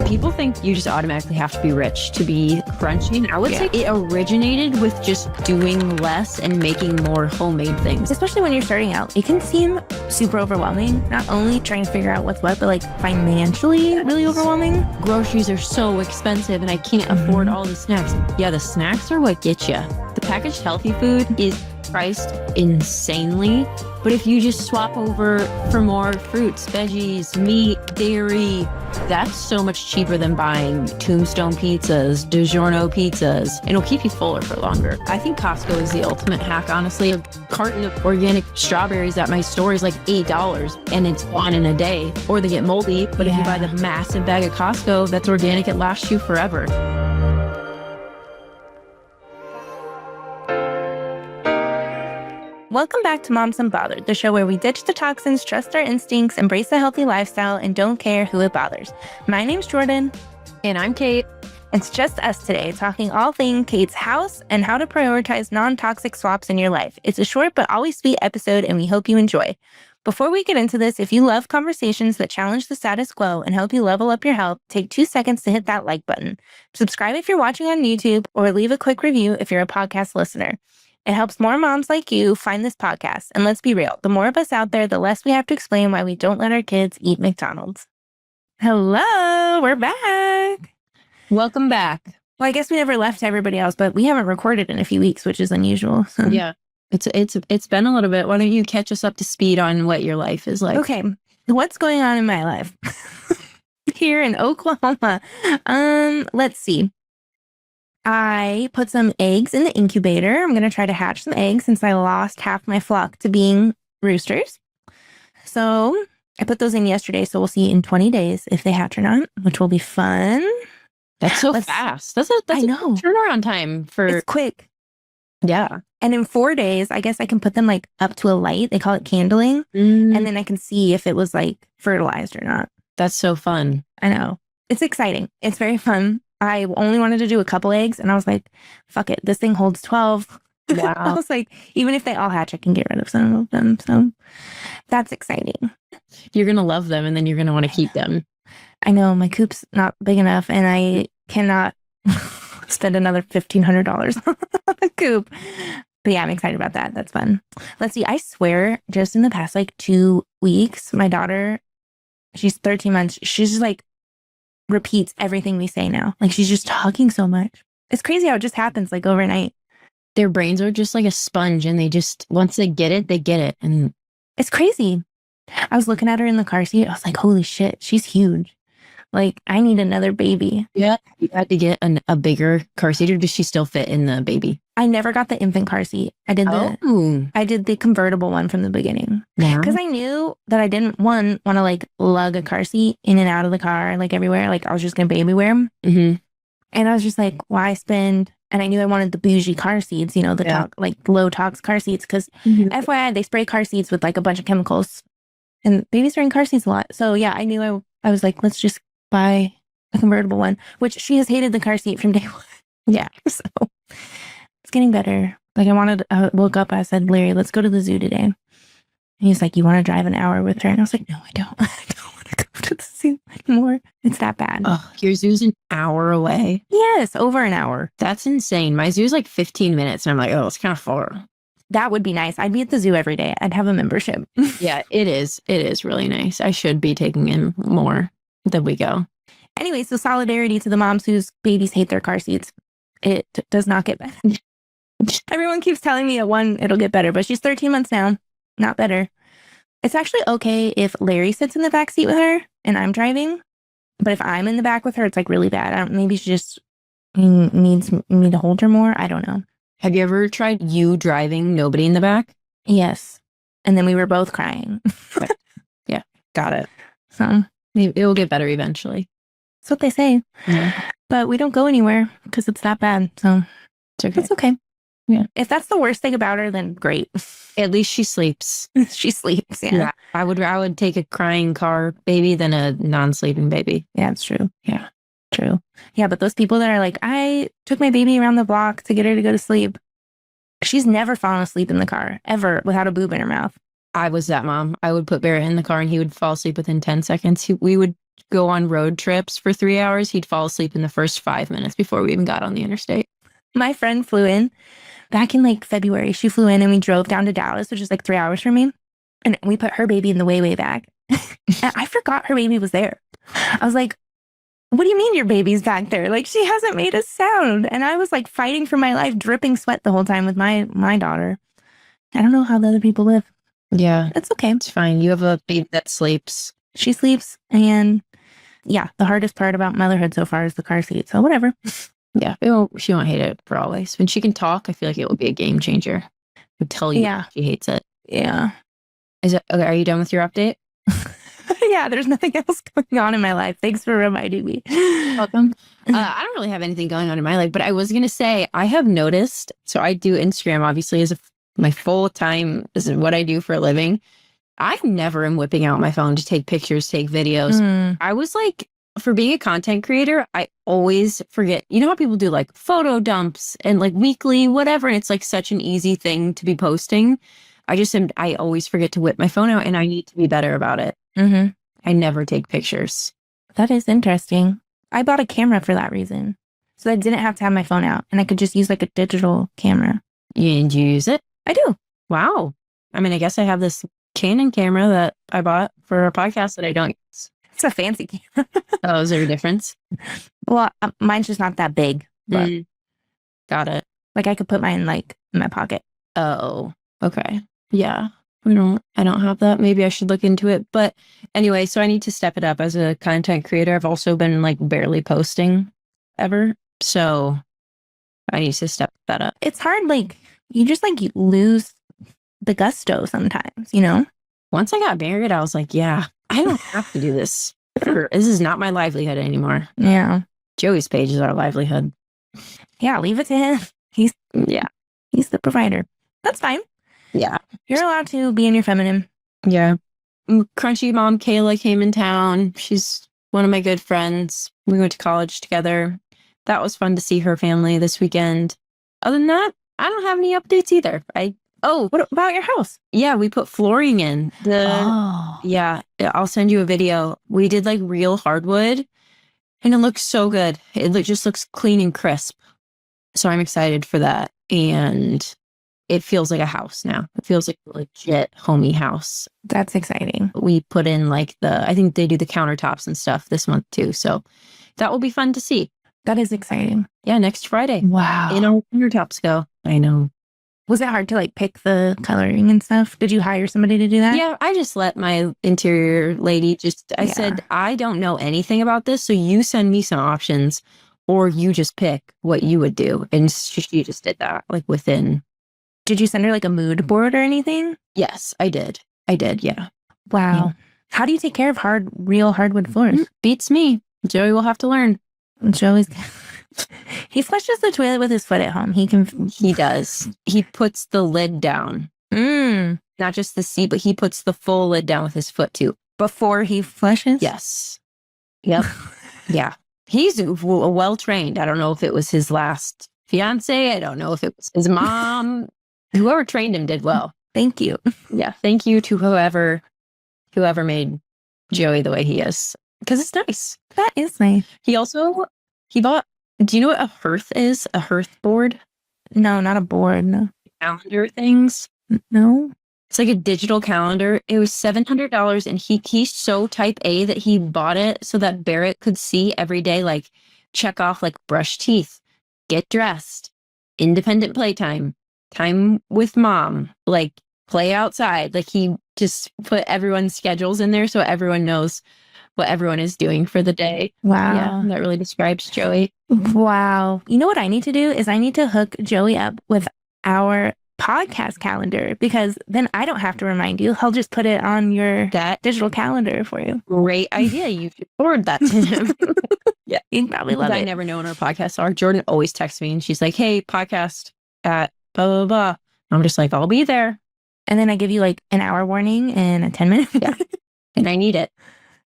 People think you just automatically have to be rich to be crunchy. And I would say it originated with just doing less and making more homemade things. Especially when you're starting out, it can seem super overwhelming. Not only trying to figure out what's what, but like financially really overwhelming. Groceries are so expensive and I can't afford all the snacks. Yeah, the snacks are what get you. The packaged healthy food is priced insanely, but if you just swap over for more fruits, veggies, meat, dairy, that's so much cheaper than buying Tombstone pizzas, DiGiorno pizzas, and it'll keep you fuller for longer. I think Costco is the ultimate hack, honestly. A carton of organic strawberries at my store is like $8 and it's gone in a day, or they get moldy, but if you buy the massive bag at Costco that's organic, it lasts you forever. Welcome back to Moms Unbothered, the show where we ditch the toxins, trust our instincts, embrace a healthy lifestyle, and don't care who it bothers. My name's Jordan. And I'm Kate. It's just us today, talking all things Kate's house and how to prioritize non-toxic swaps in your life. It's a short but always sweet episode, and we hope you enjoy. Before we get into this, if you love conversations that challenge the status quo and help you level up your health, take 2 seconds to hit that like button. Subscribe if you're watching on YouTube, or leave a quick review if you're a podcast listener. It helps more moms like you find this podcast. And let's be real, the more of us out there, the less we have to explain why we don't let our kids eat McDonald's. Hello, we're back. Welcome back. Well, I guess we never left everybody else, but we haven't recorded in a few weeks, which is unusual. So. Yeah, it's been a little bit. Why don't you catch us up to speed on what your life is like? Okay, what's going on in my life here in Oklahoma? Let's see. I put some eggs in the incubator. I'm going to try to hatch some eggs since I lost half my flock to being roosters. So I put those in yesterday. So we'll see in 20 days if they hatch or not, which will be fun. That's so fast. That's a turnaround time for... It's quick. Yeah. And in 4 days, I guess I can put them like up to a light. They call it candling. And then I can see if it was like fertilized or not. That's so fun. I know. It's exciting. It's very fun. I only wanted to do a couple eggs, and I was like, fuck it. This thing holds 12. Wow. I was like, even if they all hatch, I can get rid of some of them. So that's exciting. You're going to love them, and then you're going to want to keep them. I know. My coop's not big enough, and I cannot spend another $1,500 on a coop. But yeah, I'm excited about that. That's fun. Let's see. I swear, just in the past, like 2 weeks, my daughter, she's 13 months. She's just like, repeats everything we say now. Like she's just talking so much. It's crazy how it just happens like overnight. Their brains are just like a sponge, and they just, once they get it, they get it. And it's crazy. I was looking at her in the car seat. I was like, holy shit, she's huge. Like, I need another baby. Yeah. You had to get a bigger car seat, or does she still fit in the baby? I never got the infant car seat. I did the convertible one from the beginning. Yeah. Because I knew that I didn't want to like lug a car seat in and out of the car, like everywhere. Like I was just going to baby wear them. Mm-hmm. And I was just like, why spend? And I knew I wanted the bougie car seats, you know, the low tox car seats. Because FYI, they spray car seats with like a bunch of chemicals. And babies are in car seats a lot. So yeah, I knew I was like, let's just buy a convertible one, which she has hated the car seat from day one. Yeah. So it's getting better. Like I woke up, I said, Larry, let's go to the zoo today. And he's like, you want to drive an hour with her? And I was like, no, I don't. I don't want to go to the zoo anymore. It's that bad. Oh, your zoo's an hour away. Yes, over an hour. That's insane. My zoo's like 15 minutes. And I'm like, oh, it's kind of far. That would be nice. I'd be at the zoo every day. I'd have a membership. Yeah, it is. It is really nice. I should be taking in more than we go. Anyway, so solidarity to the moms whose babies hate their car seats. It does not get better. Everyone keeps telling me it'll get better, but she's 13 months now. Not better. It's actually okay if Larry sits in the back seat with her and I'm driving. But if I'm in the back with her, it's like really bad. Maybe she just needs me to hold her more. I don't know. Have you ever tried you driving, nobody in the back? Yes. And then we were both crying. Yeah, got it. So it will get better eventually. That's what they say. Yeah. But we don't go anywhere because it's that bad. So it's okay. It's okay. Yeah. If that's the worst thing about her, then great. At least she sleeps. She sleeps. Yeah. I would take a crying car baby than a non-sleeping baby. Yeah, it's true. Yeah. True. Yeah, but those people that are like, I took my baby around the block to get her to go to sleep. She's never fallen asleep in the car, ever, without a boob in her mouth. I was that mom. I would put Barrett in the car and he would fall asleep within 10 seconds. We would go on road trips for 3 hours, he'd fall asleep in the first 5 minutes before we even got on the interstate. My friend flew in back in like February. She flew in and we drove down to Dallas, which is like 3 hours from me. And we put her baby in the way bag. And I forgot her baby was there. I was like, what do you mean your baby's back there? Like, she hasn't made a sound. And I was like fighting for my life, dripping sweat the whole time with my daughter. I don't know how the other people live. Yeah. It's okay. It's fine. You have a baby that sleeps. She sleeps. And yeah, the hardest part about motherhood so far is the car seat. So whatever. Yeah. She won't hate it for always. When she can talk, I feel like it will be a game changer. Would tell you she hates it. Yeah. Okay, are you done with your update? Yeah, there's nothing else going on in my life. Thanks for reminding me. Welcome. I don't really have anything going on in my life, but I was going to say, I have noticed, so I do Instagram, obviously, as my full time, is what I do for a living. I never am whipping out my phone to take pictures, take videos. I was like, for being a content creator, I always forget. You know how people do like photo dumps and like weekly, whatever, and it's like such an easy thing to be posting. I always forget to whip my phone out, and I need to be better about it. I never take pictures. That is interesting. I bought a camera for that reason. So I didn't have to have my phone out and I could just use like a digital camera. And you use it? I do. Wow. I mean, I guess I have this Canon camera that I bought for a podcast that I don't use. It's a fancy camera. Oh, is there a difference? Well, mine's just not that big. But got it. like I could put mine like in my pocket. Oh, okay. Yeah. I don't have that. Maybe I should look into it. But anyway, so I need to step it up as a content creator. I've also been like barely posting ever. So I need to step that up. It's hard. Like you just like you lose the gusto sometimes, you know? Once I got married, I was like, yeah, I don't have to do this. This is not my livelihood anymore. Yeah. Joey's page is our livelihood. Yeah. Leave it to him. He's the provider. That's fine. Yeah. You're allowed to be in your feminine. Yeah. Crunchy mom Kayla came in town. She's one of my good friends. We went to college together. That was fun to see her family this weekend. Other than that, I don't have any updates either. What about your house? Yeah, we put flooring in. Yeah, I'll send you a video. We did like real hardwood and it looks so good. It just looks clean and crisp. So I'm excited for that. And it feels like a house now. It feels like a legit homey house. That's exciting. We put in like I think they do the countertops and stuff this month too. So that will be fun to see. That is exciting. Yeah, next Friday. Wow. In our countertops go. I know. Was it hard to like pick the coloring and stuff? Did you hire somebody to do that? Yeah, I just let my interior lady I said, I don't know anything about this. So you send me some options or you just pick what you would do. And she just did that like within. Did you send her like a mood board or anything? Yes, I did. Yeah. Wow. Yeah. How do you take care of real hardwood floors? Beats me. Joey will have to learn. Joey's he flushes the toilet with his foot at home. He does. He puts the lid down. Not just the seat, but he puts the full lid down with his foot too. Before he flushes? Yes. Yep. Yeah. He's well trained. I don't know if it was his last fiance. I don't know if it was his mom. Whoever trained him did well. Thank you. Yeah. Thank you to whoever made Joey the way he is. Because it's nice. That is nice. He bought, do you know what a hearth is? A hearth board? No, not a board. No. Calendar things? No. It's like a digital calendar. It was $700 and he's so type A that he bought it so that Barrett could see every day, like check off like brush teeth, get dressed, independent playtime, time with mom, like play outside. Like he just put everyone's schedules in there so everyone knows what everyone is doing for the day. Wow. Yeah, that really describes Joey. Wow. You know what I need to do is I need to hook Joey up with our podcast calendar because then I don't have to remind you. He'll just put it on your digital calendar for you. Great idea. You should forward that to him. Yeah. He'd probably love it. I never know when our podcasts are. Jordan always texts me and she's like, hey, podcast at blah, blah, blah. I'm just like, I'll be there. And then I give you like an hour warning and a 10-minute. Yeah. And I need it.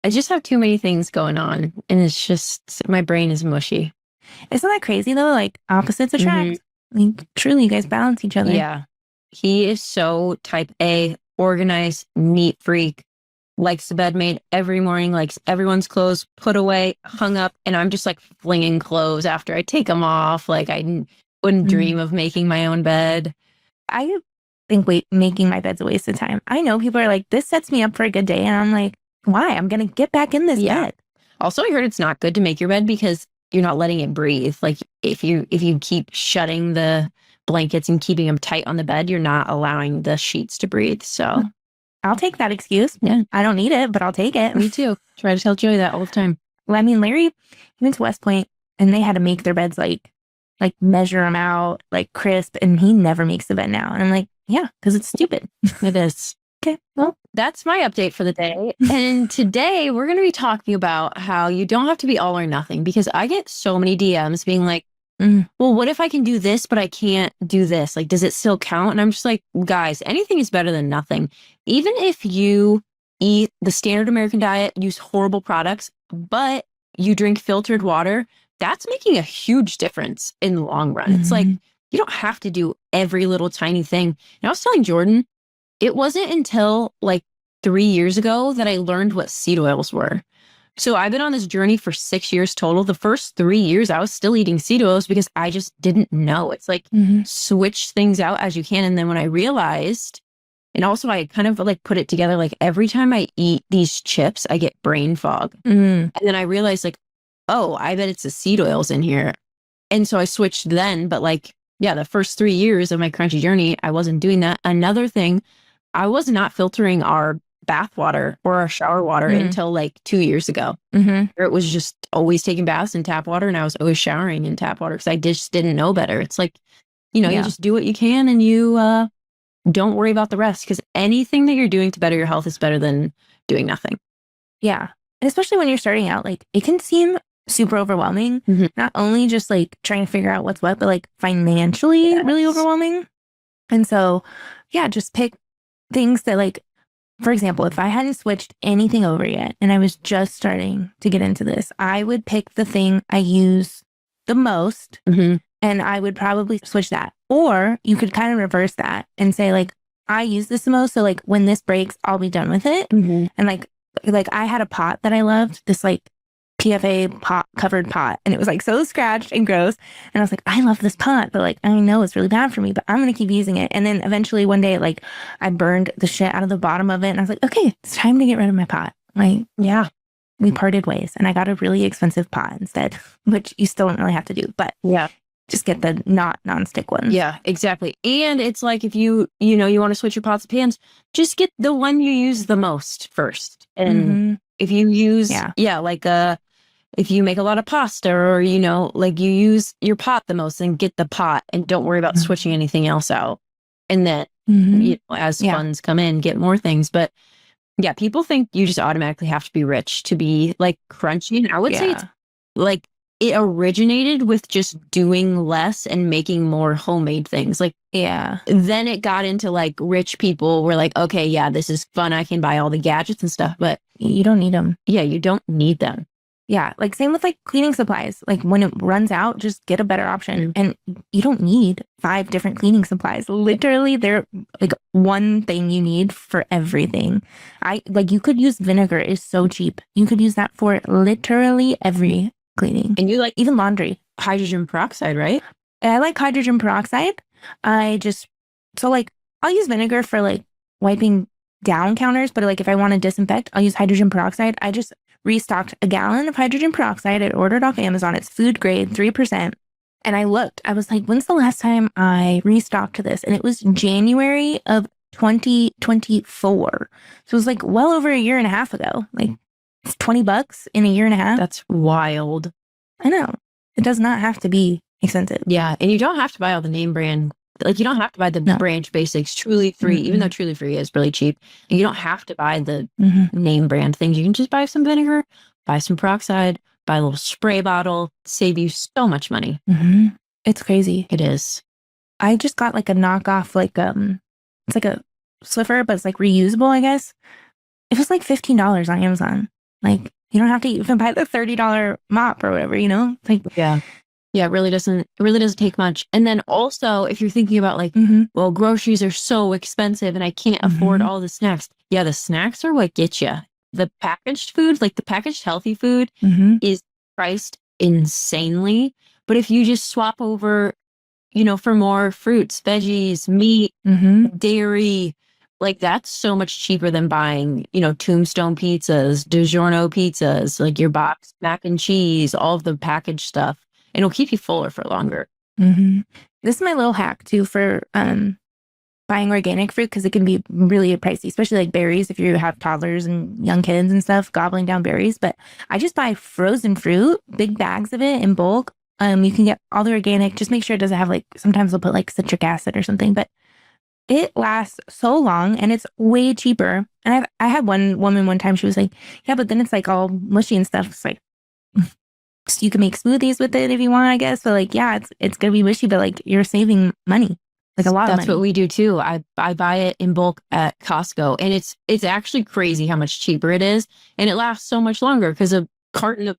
I just have too many things going on and it's just, my brain is mushy. Isn't that crazy though? Like opposites attract. Like truly you guys balance each other. Yeah. He is so type A, organized, neat freak. likes the bed made every morning, likes everyone's clothes put away, hung up, and I'm just like flinging clothes after I take them off. Like wouldn't dream of making my own bed. I think making my bed's a waste of time. I know people are like, this sets me up for a good day. And I'm like, why? I'm going to get back in this bed. Also, I heard it's not good to make your bed because you're not letting it breathe. Like if you keep shutting the blankets and keeping them tight on the bed, you're not allowing the sheets to breathe. So I'll take that excuse. Yeah. I don't need it, but I'll take it. Me too. Try to tell Joey that all the time. Well, I mean, Larry, he went to West Point and they had to make their beds like measure them out, like crisp, and he never makes the bed now. And I'm like, yeah, because it's stupid. It is. Okay, well, that's my update for the day. And today we're going to be talking about how you don't have to be all or nothing, because I get so many DMs being like, well, what if I can do this, but I can't do this? Like, does it still count? And I'm just like, guys, anything is better than nothing. Even if you eat the standard American diet, use horrible products, but you drink filtered water, that's making a huge difference in the long run. It's like, you don't have to do every little tiny thing. And I was telling Jordan, it wasn't until like 3 years ago that I learned what seed oils were. So I've been on this journey for 6 years total. The first 3 years, I was still eating seed oils because I just didn't know. It's like, switch things out as you can. And then when I realized, and also I kind of like put it together, like every time I eat these chips, I get brain fog. And then I realized like, oh, I bet it's the seed oils in here. And so I switched then. But like, yeah, the first 3 years of my crunchy journey, I wasn't doing that. Another thing, I was not filtering our bath water or our shower water until like 2 years ago. It was just always taking baths in tap water, and I was always showering in tap water because I just didn't know better. It's like, you know, you just do what you can and you don't worry about the rest, because anything that you're doing to better your health is better than doing nothing. Yeah. And especially when you're starting out, like it can seem super overwhelming. Not only just like trying to figure out what's what, but like financially really overwhelming. And so, yeah, just pick things that like, for example, if I hadn't switched anything over yet and I was just starting to get into this, I would pick the thing I use the most and I would probably switch that. Or you could kind of reverse that and say like, I use this the most. So like when this breaks, I'll be done with it. And like I had a pot that I loved, this like PFA pot covered pot, and it was like so scratched and gross, and I was like, I love this pot, but like I know it's really bad for me, but I'm gonna keep using it. And then eventually one day like I burned the shit out of the bottom of it, and I was like, okay, it's time to get rid of my pot. Like, yeah, we parted ways, and I got a really expensive pot instead, which you still don't really have to do, but yeah, just get the not nonstick ones. Yeah, exactly. And it's like, if you want to switch your pots and pans, just get the one you use the most first. And if you use, if you make a lot of pasta, or, like you use your pot the most, then get the pot and don't worry about switching anything else out. And then as funds come in, get more things. But yeah, people think you just automatically have to be rich to be like crunchy. And I would say it's like, it originated with just doing less and making more homemade things. Like, then it got into like rich people were like, okay, yeah, this is fun. I can buy all the gadgets and stuff, but you don't need them. Yeah, you don't need them. Yeah. Like same with like cleaning supplies. Like when it runs out, just get a better option. And you don't need 5 different cleaning supplies. Literally, they're like one thing you need for everything. You could use vinegar. It's so cheap. You could use that for literally every cleaning. And you like even laundry. Hydrogen peroxide, right? I like hydrogen peroxide. I'll use vinegar for like wiping down counters, but like if I want to disinfect, I'll use hydrogen peroxide. I just restocked a gallon of hydrogen peroxide. I ordered off Amazon. It's food grade, 3%. And I looked, I was like, when's the last time I restocked this? And it was January of 2024. So it was like well over a year and a half ago. Like it's $20 in a year and a half. That's wild. I know. It does not have to be expensive. Yeah. And you don't have to buy all the name brand. Like, you don't have to buy the Branch Basics, Truly Free, even though Truly Free is really cheap. And you don't have to buy the name brand things. You can just buy some vinegar, buy some peroxide, buy a little spray bottle, save you so much money. It's crazy. It is. I just got like a knockoff, like, it's like a Swiffer, but it's like reusable, I guess. It was like $15 on Amazon. Like, you don't have to even buy the $30 mop or whatever, Like, Yeah, it really doesn't take much. And then also if you're thinking about like, well, groceries are so expensive and I can't afford all the snacks. Yeah, the snacks are what get you. The packaged food, like the packaged healthy food is priced insanely. But if you just swap over, for more fruits, veggies, meat, dairy, like that's so much cheaper than buying, Tombstone pizzas, DiGiorno pizzas, like your box mac and cheese, all of the packaged stuff. And it'll keep you fuller for longer. This is my little hack too for buying organic fruit, because it can be really pricey, especially like berries if you have toddlers and young kids and stuff gobbling down berries. But I just buy frozen fruit, big bags of it in bulk. You can get all the organic. Just make sure it doesn't have like, sometimes they'll put like citric acid or something, but it lasts so long and it's way cheaper. And I had one woman one time, she was like, yeah, but then it's like all mushy and stuff. It's like, so you can make smoothies with it if you want, I guess. But like, yeah, it's gonna be mushy, but like you're saving money, like a lot of money. That's what we do too. I buy it in bulk at Costco, and it's actually crazy how much cheaper it is, and it lasts so much longer because a carton of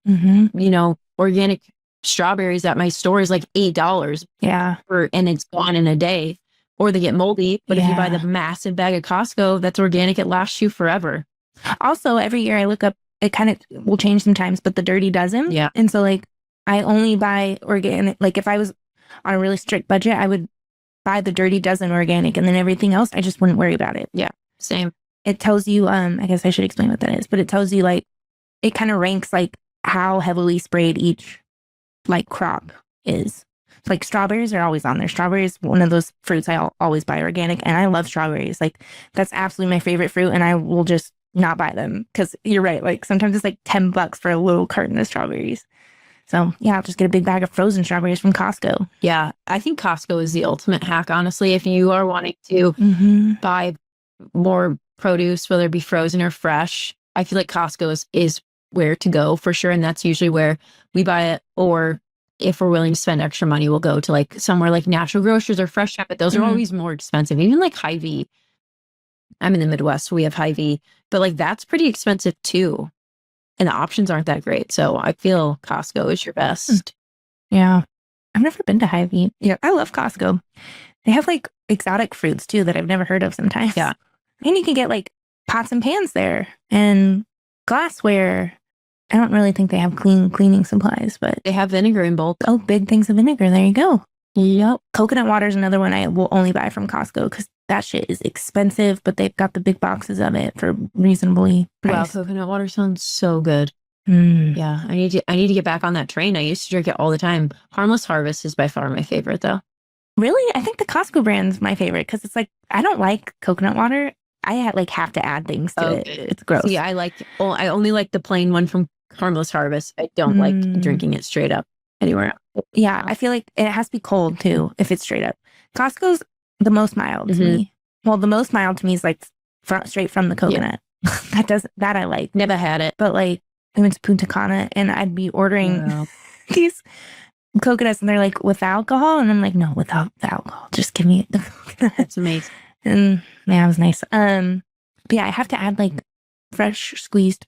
organic strawberries at my store is like $8. Yeah, and it's gone in a day, or they get moldy. But if you buy the massive bag at Costco that's organic, it lasts you forever. Also, every year I look up. It kind of will change sometimes, but the Dirty Dozen. Yeah. And so like I only buy organic. Like if I was on a really strict budget, I would buy the Dirty Dozen organic, and then everything else, I just wouldn't worry about it. Yeah. Same. It tells you, I guess I should explain what that is, but it tells you like, it kind of ranks like how heavily sprayed each like crop is. Like strawberries are always on there. Strawberries, one of those fruits I always buy organic, and I love strawberries. Like that's absolutely my favorite fruit, and I will just not buy them, because you're right. Like sometimes it's like $10 for a little carton of strawberries. So yeah, I'll just get a big bag of frozen strawberries from Costco. Yeah, I think Costco is the ultimate hack, honestly. If you are wanting to buy more produce, whether it be frozen or fresh, I feel like Costco is where to go for sure. And that's usually where we buy it. Or if we're willing to spend extra money, we'll go to like somewhere like Natural Grocers or Fresh Shop, but those are always more expensive. Even like Hy-Vee. I'm in the Midwest, so we have Hy-Vee, but like that's pretty expensive too. And the options aren't that great. So I feel Costco is your best. Yeah. I've never been to Hy-Vee. Yeah. I love Costco. They have like exotic fruits too that I've never heard of sometimes. Yeah. And you can get like pots and pans there and glassware. I don't really think they have cleaning supplies, but they have vinegar in bulk. Oh, big things of vinegar. There you go. Yep. Coconut water is another one I will only buy from Costco, because that shit is expensive, but they've got the big boxes of it for reasonably priced. Wow, coconut water sounds so good. Yeah, I need to get back on that train. I used to drink it all the time. Harmless Harvest is by far my favorite, though. Really? I think the Costco brand's my favorite, because it's like, I don't like coconut water. I have to add things to it. It's gross. Yeah, I only like the plain one from Harmless Harvest. I don't like drinking it straight up anywhere else. Yeah, I feel like it has to be cold too if it's straight up. Costco's the most mild to me. Well, the most mild to me is like straight from the coconut. Yeah. that I like. Never had it. But like I went to Punta Cana and I'd be ordering these coconuts, and they're like with alcohol, and I'm like, no, without the alcohol. Just give me the coconut. That's amazing. And yeah, it was nice. But yeah, I have to add like fresh squeezed.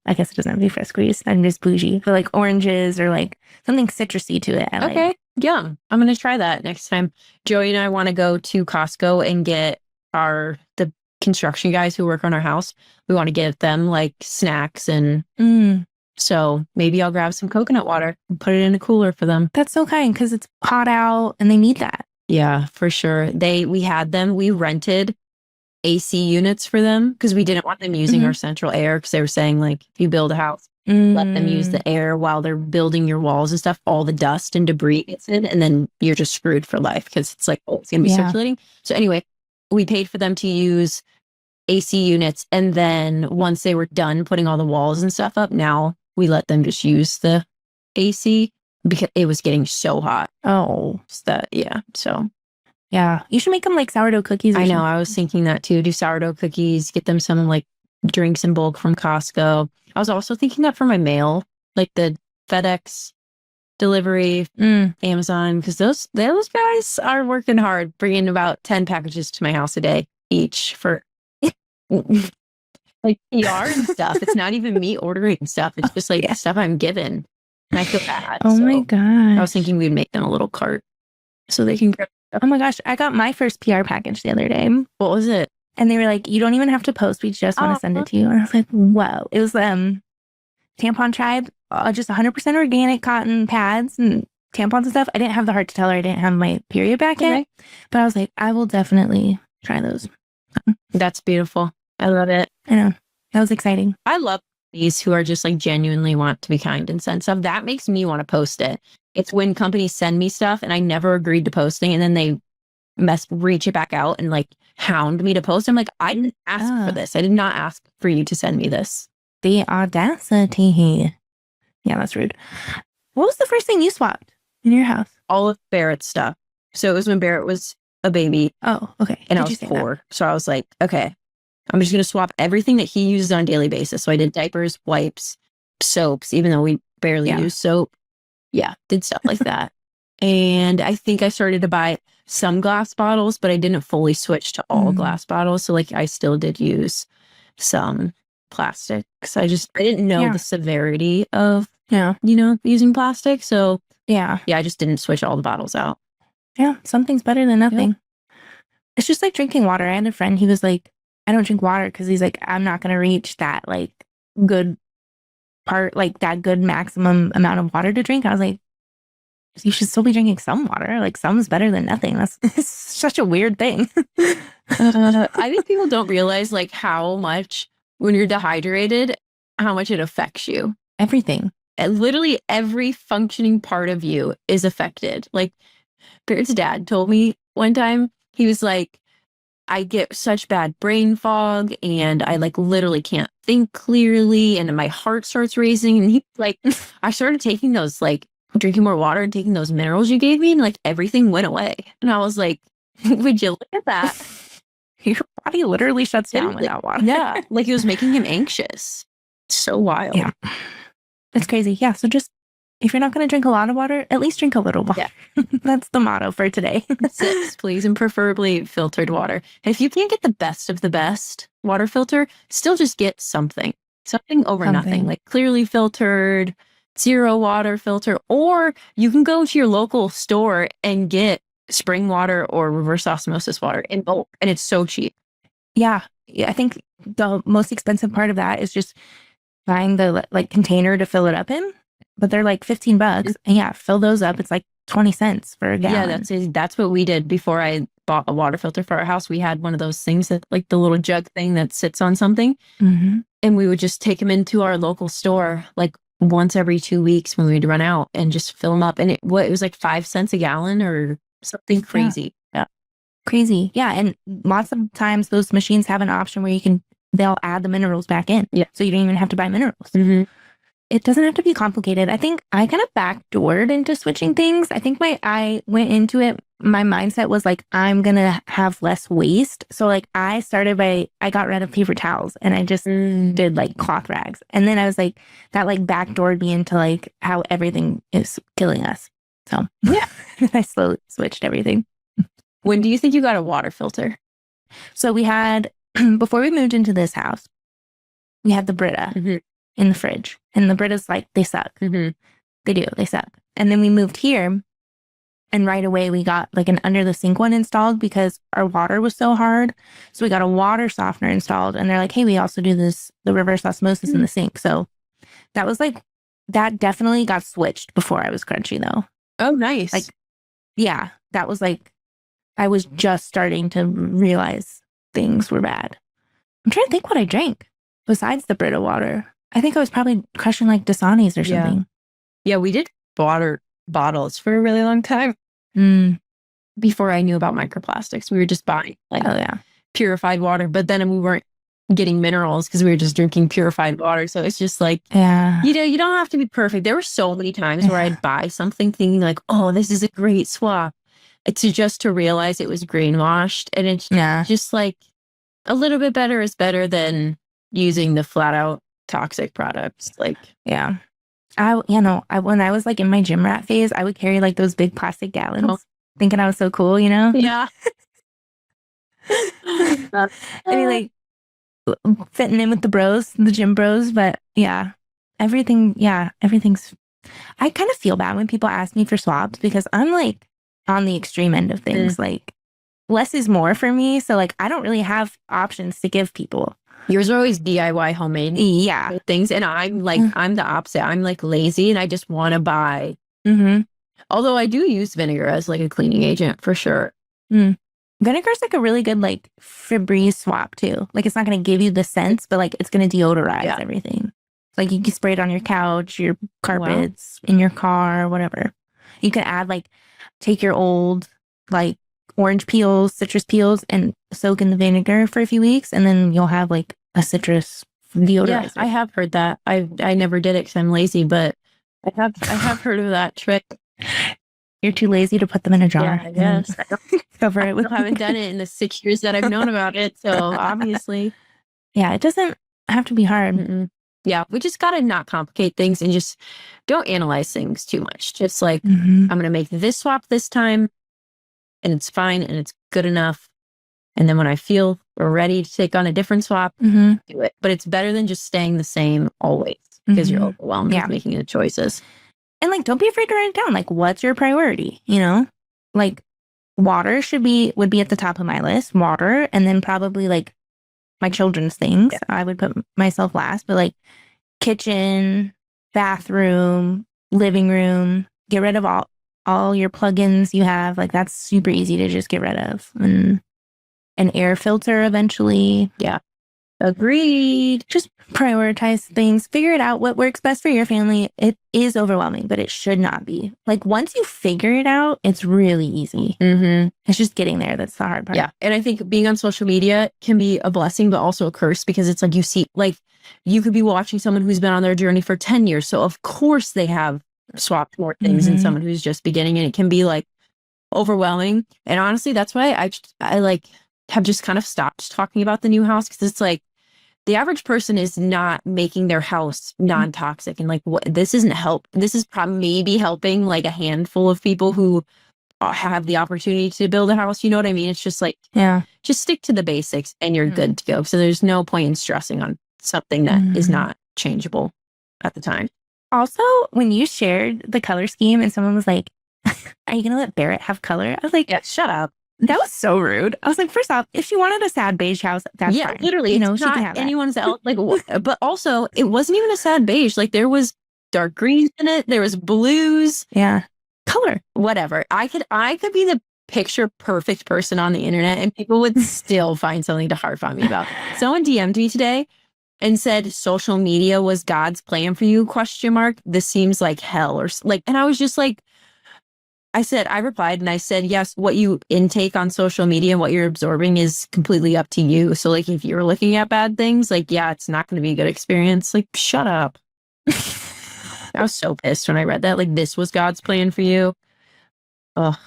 I guess it doesn't have to be fresh squeezed. I'm just bougie. But like oranges or like something citrusy to it. Okay. Like. Yum. I'm going to try that next time. Joey and I want to go to Costco and get the construction guys who work on our house. We want to get them like snacks, and so maybe I'll grab some coconut water and put it in a cooler for them. That's so kind, because it's hot out and they need that. Yeah, for sure. We rented AC units for them because we didn't want them using our central air, because they were saying like, if you build a house, let them use the air while they're building your walls and stuff. All the dust and debris gets in, and then you're just screwed for life, because it's like, it's going to be circulating. So anyway, we paid for them to use AC units. And then once they were done putting all the walls and stuff up, now we let them just use the AC because it was getting so hot. Oh, So yeah, you should make them like sourdough cookies. I know. I was thinking that too. Do sourdough cookies, get them some like drinks in bulk from Costco. I was also thinking that for my mail, like the FedEx delivery, Amazon, because those guys are working hard, bringing about 10 packages to my house a day each for like PR and stuff. It's not even me ordering stuff. It's just like stuff I'm given. And I feel bad. Oh so my I was gosh. thinking we'd make them a little cart so they can grab. Oh my gosh. I got my first PR package the other day. What was it? And they were like, you don't even have to post. We just want to send it to you. And I was like, whoa. It was Tampon Tribe, just 100% organic cotton pads and tampons and stuff. I didn't have the heart to tell her I didn't have my period back yet. But I was like, I will definitely try those. That's beautiful. I love it. I know. That was exciting. I love these who are just like genuinely want to be kind and send stuff. That makes me want to post it. It's when companies send me stuff and I never agreed to posting and then they reach it back out and like hound me to post. I'm like, I didn't ask for this. I did not ask for you to send me this. The audacity. Yeah, that's rude. What was the first thing you swapped in your house? All of Barrett's stuff. So it was when Barrett was a baby. Oh, okay. And I was 4. So I was like, okay, I'm just going to swap everything that he uses on a daily basis. So I did diapers, wipes, soaps, even though we barely use soap. Yeah, did stuff like that. And I think I started to buy some glass bottles, but I didn't fully switch to all glass bottles. So like I still did use some plastics. I didn't know the severity of, using plastic. So yeah, I just didn't switch all the bottles out. Yeah, something's better than nothing. It's just like drinking water. I had a friend, he was like, I don't drink water because he's like, I'm not going to reach that like good part, like that good maximum amount of water to drink. I was like, you should still be drinking some water. Like some's better than nothing. That's such a weird thing. I think people don't realize like how much when you're dehydrated, how much it affects you. Everything. And literally every functioning part of you is affected. Like Barrett's dad told me one time, he was like, I get such bad brain fog and I like literally can't think clearly and my heart starts racing. And he like, I started taking those like drinking more water and taking those minerals you gave me and like everything went away. And I was like, would you look at that? Your body literally shuts down without water. Yeah. Like it was making him anxious. So wild. Yeah. It's crazy. Yeah. So just, if you're not going to drink a lot of water, at least drink a little water. Yeah. That's the motto for today. Sips, please, and preferably filtered water. And if you can't get the best of the best water filter, still just get something over nothing, like clearly filtered, zero water filter, or you can go to your local store and get spring water or reverse osmosis water in bulk, and it's so cheap. Yeah. I think the most expensive part of that is just buying the like container to fill it up in. But they're like $15. And fill those up. It's like 20 cents for a gallon. Yeah, that's what we did before I bought a water filter for our house. We had one of those things that like the little jug thing that sits on something. And we would just take them into our local store like once every 2 weeks when we'd run out and just fill them up. And it was like 5 cents a gallon or something crazy. Yeah. Crazy. Yeah. And lots of times those machines have an option where they'll add the minerals back in. Yeah. So you don't even have to buy minerals. It doesn't have to be complicated. I think I kind of backdoored into switching things. I think I went into it, my mindset was like, I'm going to have less waste. So like I got rid of paper towels and I just did like cloth rags. And then I was like, that like backdoored me into like how everything is killing us. So yeah, I slowly switched everything. When do you think you got a water filter? So we had, before we moved into this house, we had the Brita in the fridge. And the Britas, like, they suck. They do. They suck. And then we moved here. And right away, we got like an under the sink one installed because our water was so hard. So we got a water softener installed. And they're like, hey, we also do the reverse osmosis in the sink. So that was like, that definitely got switched before I was crunchy, though. Oh, nice. Like, yeah, that was like, I was just starting to realize things were bad. I'm trying to think what I drank besides the Brita water. I think I was probably crushing like Dasani's or something. Yeah, we did water bottles for a really long time. Before I knew about microplastics, we were just buying like purified water. But then we weren't getting minerals because we were just drinking purified water. So it's just like, you don't have to be perfect. There were so many times where I'd buy something thinking like, oh, this is a great swap. To realize it was greenwashed. And it's just like a little bit better is better than using the flat out toxic products. Like, when I was like in my gym rat phase, I would carry like those big plastic gallons thinking I was so cool, Yeah. I mean, like fitting in with the bros, the gym bros, but everything's I kind of feel bad when people ask me for swaps because I'm like on the extreme end of things. Like less is more for me. So like I don't really have options to give people. Yours are always DIY homemade Yeah. things. And I'm like, I'm the opposite. I'm like lazy and I just want to buy. Although I do use vinegar as like a cleaning agent for sure. Vinegar's like a really good like Febreze swap too. Like it's not going to give you the scents, but like it's going to deodorize everything. Like you can spray it on your couch, your carpets, in your car, whatever. You can add like, take your old like orange peels, citrus peels, and soak in the vinegar for a few weeks, and then you'll have like a citrus deodorizer. Yeah, I have heard that. I never did it because I'm lazy, but I have heard of that trick. You're too lazy to put them in a jar. Yeah, I guess. Cover it with. I haven't done it in the 6 years that I've known about it, so obviously. Yeah, it doesn't have to be hard. Yeah, we just gotta not complicate things and just don't analyze things too much. Just like, I'm gonna make this swap this time, and it's fine and it's good enough. And then when I feel we're ready to take on a different swap, do it. But it's better than just staying the same always because you're overwhelmed with making the choices. And like, don't be afraid to write it down. Like, what's your priority? You know, like water would be at the top of my list. Water, and then probably like my children's things. I would put myself last, but like kitchen, bathroom, living room, get rid of all your plugins you have. Like that's super easy to just get rid of. And an air filter eventually. Yeah. Agreed. Just prioritize things. Figure it out what works best for your family. It is overwhelming, but it should not be. Like once you figure it out, it's really easy. It's just getting there. That's the hard part. Yeah. And I think being on social media can be a blessing, but also a curse because it's like you see, like you could be watching someone who's been on their journey for 10 years. So of course they have swapped more things than someone who's just beginning, and it can be like overwhelming. And honestly, that's why I like have just kind of stopped talking about the new house, because it's like the average person is not making their house non-toxic, and like what this isn't help. This is probably maybe helping like a handful of people who have the opportunity to build a house. You know what I mean? It's just like, just stick to the basics and you're good to go. So there's no point in stressing on something that is not changeable at the time. Also, when you shared the color scheme and someone was like, are you going to let Barrett have color? I was like, yeah, shut up. That was so rude. I was like, first off, if she wanted a sad beige house, that's fine. Literally, you know, it's she not can have that. anyone's else. Like, but also, it wasn't even a sad beige. Like, there was dark greens in it. There was blues. Yeah, color, whatever. I could be the picture perfect person on the internet, and people would still find something to harp on me about. Someone DM'd me today and said social media was God's plan for you? ? This seems like hell, or like, and I was just like. I replied and I said, yes, what you intake on social media and what you're absorbing is completely up to you. So like, if you're looking at bad things, like, yeah, it's not going to be a good experience. Like, shut up. I was so pissed when I read that. Like, this was God's plan for you. Ugh.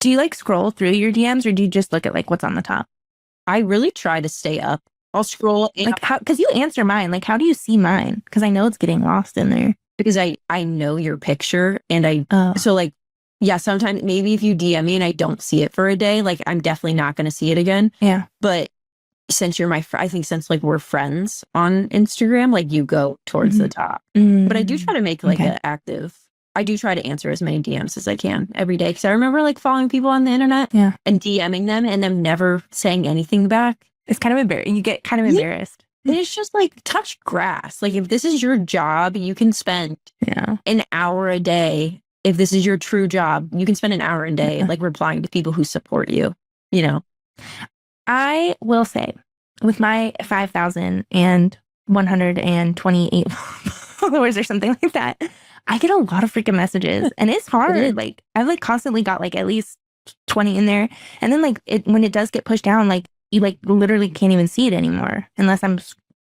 Do you like scroll through your DMs, or do you just look at like what's on the top? I really try to stay up. I'll scroll. Like how, because you answer mine. Like, how do you see mine? Because I know it's getting lost in there. Because I know your picture, and so like, yeah, sometimes maybe if you DM me and I don't see it for a day, like I'm definitely not going to see it again. Yeah. But since you're my I think since like we're friends on Instagram, like you go towards the top. But I do try to make like an active, I do try to answer as many DMs as I can every day. Because I remember like following people on the internet and DMing them and them never saying anything back. It's kind of embarrassing. You get kind of embarrassed. And it's just like, touch grass. Like if this is your job, you can spend an hour a day. If this is your true job, you can spend an hour a day like replying to people who support you, you know? I will say, with my 5,128 followers or something like that, I get a lot of freaking messages, and it's hard. Like I've like constantly got like at least 20 in there. And then like when it does get pushed down, like you like literally can't even see it anymore unless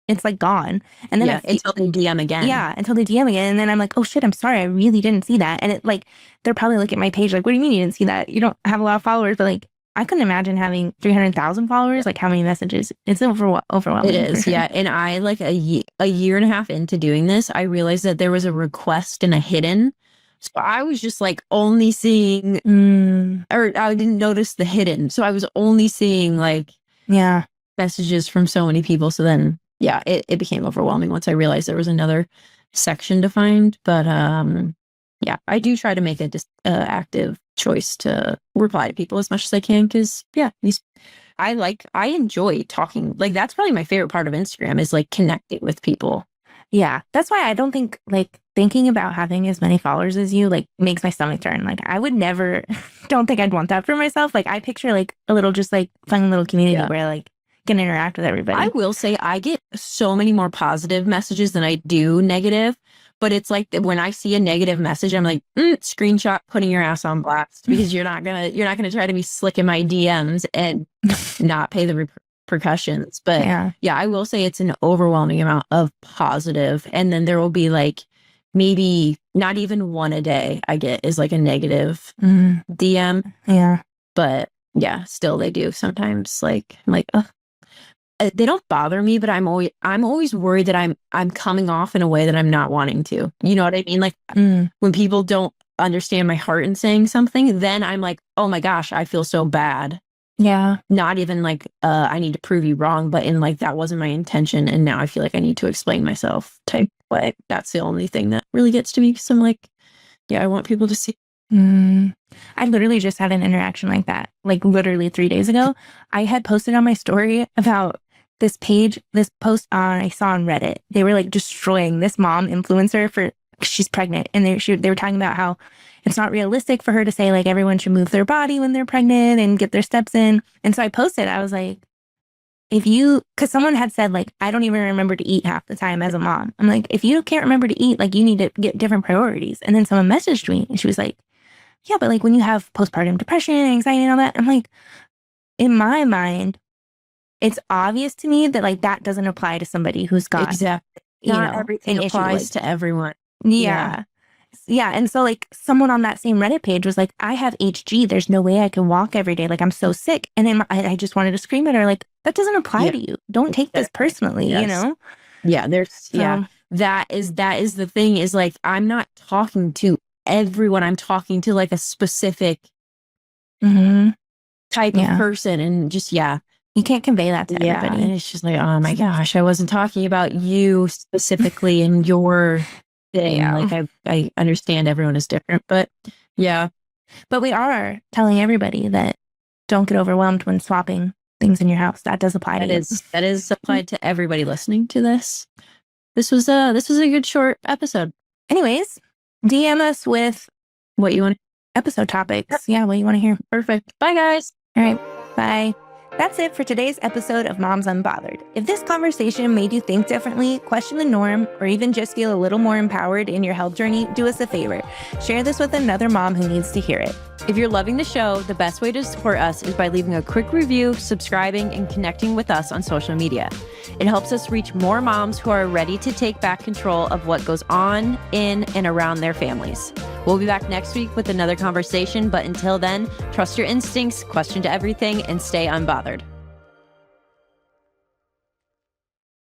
it's like gone. And then until they DM again. Yeah, until they DM again. And then I'm like, oh shit, I'm sorry. I really didn't see that. And it like, they're probably looking at my page like, what do you mean you didn't see that? You don't have a lot of followers. But like, I couldn't imagine having 300,000 followers. Like how many messages? It's overwhelming. It is, yeah. And I like a year and a half into doing this, I realized that there was a request and a hidden. So I was just like only seeing, or I didn't notice the hidden. So I was only seeing like messages from so many people. So then, yeah, it became overwhelming once I realized there was another section defined, but yeah, I do try to make a active choice to reply to people as much as I can, because yeah, I enjoy talking. Like, that's probably my favorite part of Instagram, is like connecting with people. Yeah, that's why I don't think, like, thinking about having as many followers as you, like, makes my stomach turn. Like, I would never, don't think I'd want that for myself. Like, I picture, like, a little, just, like, fun little community where, like, can interact with everybody. I will say I get so many more positive messages than I do negative, but it's like when I see a negative message, I'm like, screenshot, putting your ass on blast, because you're not gonna try to be slick in my DMs and not pay the repercussions. But yeah, I will say it's an overwhelming amount of positive, and then there will be like maybe not even one a day I get is like a negative DM. Yeah, but yeah, still they do sometimes. Like, I'm like, ugh. They don't bother me, but I'm always worried that I'm coming off in a way that I'm not wanting to. You know what I mean? Like, when people don't understand my heart in saying something, then I'm like, oh my gosh, I feel so bad. Yeah. Not even like I need to prove you wrong, but in like, that wasn't my intention, and now I feel like I need to explain myself type way. That's the only thing that really gets to me, because I'm like, yeah, I want people to see. I literally just had an interaction like that. Like, literally 3 days ago, I had posted on my story about this post I saw on Reddit. They were like destroying this mom influencer for, she's pregnant, and they were talking about how it's not realistic for her to say like everyone should move their body when they're pregnant and get their steps in. And so I posted, I was like, because someone had said like, I don't even remember to eat half the time as a mom. I'm like, if you can't remember to eat, like, you need to get different priorities. And then someone messaged me and she was like, yeah, but like when you have postpartum depression, anxiety, and all that, I'm like, in my mind, it's obvious to me that like that doesn't apply to somebody who's got not everything applies to everyone. Yeah. And so like someone on that same Reddit page was like, I have HG. There's no way I can walk every day. Like, I'm so sick. And then I just wanted to scream at her, like, that doesn't apply to you. Don't take this personally, you know? Yeah. That is the thing, is like, I'm not talking to everyone. I'm talking to like a specific type of person, and just, you can't convey that to everybody. And it's just like, oh my gosh, I wasn't talking about you specifically in your thing. Like, I understand everyone is different, but but we are telling everybody that don't get overwhelmed when swapping things in your house. That does apply to you. That is applied to everybody listening to this. This was a good short episode. Anyways, DM us with what you want, episode topics. Yeah, what you want to hear. Perfect. Bye, guys. All right. Bye. That's it for today's episode of Moms Unbothered. If this conversation made you think differently, question the norm, or even just feel a little more empowered in your health journey, do us a favor. Share this with another mom who needs to hear it. If you're loving the show, the best way to support us is by leaving a quick review, subscribing, and connecting with us on social media. It helps us reach more moms who are ready to take back control of what goes on in and around their families. We'll be back next week with another conversation, but until then, trust your instincts, question to everything, and stay unbothered.